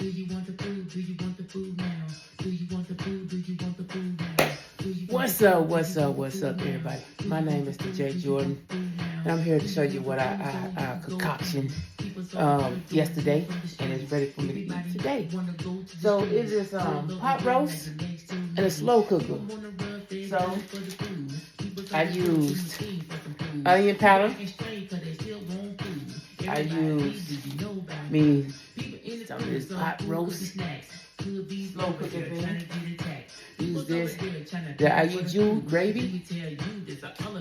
Do you want the food? Do you want the food now? Do you want the food? Do you want the food now? What's up, everybody? My name is thejjordan, and I'm here to show you what I concoction yesterday, and it's ready for me to eat today. So it's this pot roast and a slow cooker. So I used onion powder. I used me some of this pot roast slow cooker thing. Use this. I use gravy.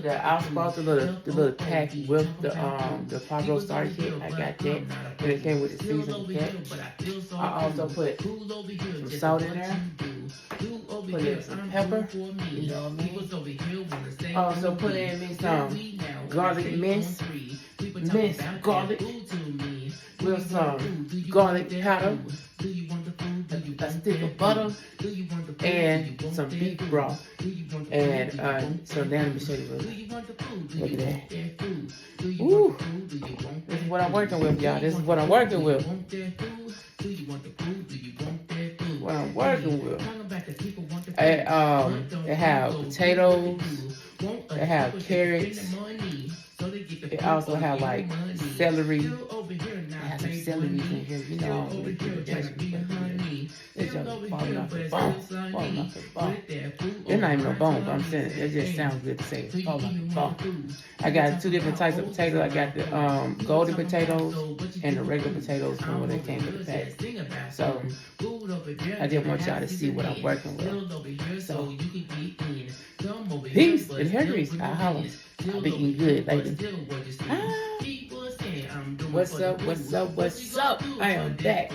I also bought the little pack with the pot roast starter kit. I got that, and it came with the seasoning kit. I also put some salt in there. Put in some pepper. You know what I mean? Also put in me some garlic minced garlic with some garlic powder, a stick of butter, and some beef broth. And so now let me show you. Look at that. Ooh, this is what I'm working with, y'all. This is what I'm working with. What I'm working with. They have potatoes. They have carrots. They also have like celery. I have some celery in here. You know, I don't really do the vegetables. It's just falling off the bone. Falling off the bone. It's not even a bone, but I'm saying it just sounds good to say. It's falling off the bone. I got two different types of potatoes. I got the golden potatoes and the regular potatoes from when they came with the pack. So I just want y'all to see what I'm working with. So peace and hair grease. I holla. I've been eating good lately. What's up? I am back.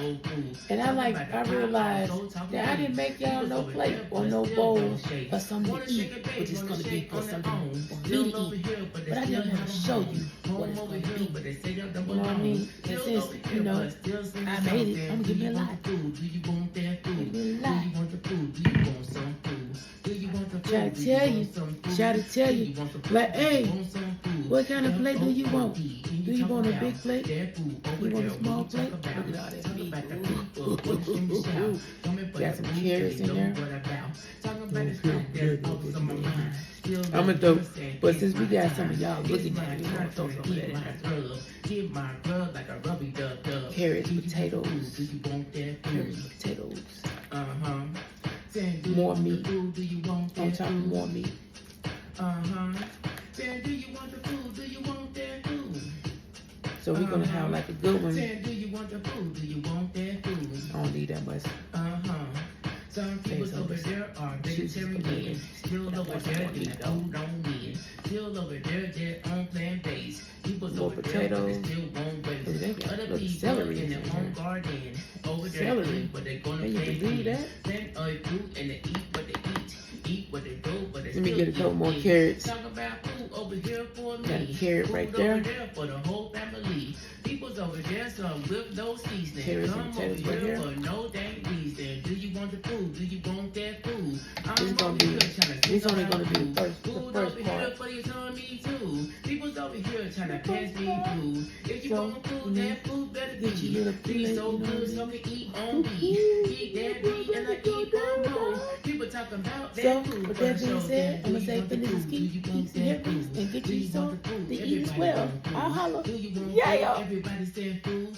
And I realized that I didn't make y'all no plate or no bowl for something to eat, which is going to be for something for me to eat. But I didn't want to show you what it's going to be. You know what I mean? And since, you know, I made it, I'm going to give me a lot. Give me a lot. Try to tell you, like, hey, what kind of plate do you want? Do you want a big plate? You want a small plate? Look at all that meat. Got some carrots in there. I'm gonna throw, but since we got some of y'all looking at me, I'm gonna throw some of that in there. Carrots, potatoes. More meat. On top of more meat. So we're gonna have like a good one. I don't need that much. Still over there, just on plant base. More potatoes. They got little celery in their garden. Celery. Can you believe that? Let me get a couple more carrots. Got a carrot right there. People's over there, so with no seasoning. Carrots and potatoes right here. For no dang reason. Do you want the food? Do you want that food? It's only gonna be the first part. For your tummy too. People's over here trying to pass me through. If you want food, that food better be so good, so can eat on me. Eat that meat and I eat that more. People talking about that food. So with that being said, I'm gonna say finish this keep and hair grease and get you some to eat as well. I'll holla. Yeah, y'all. Everybody said food.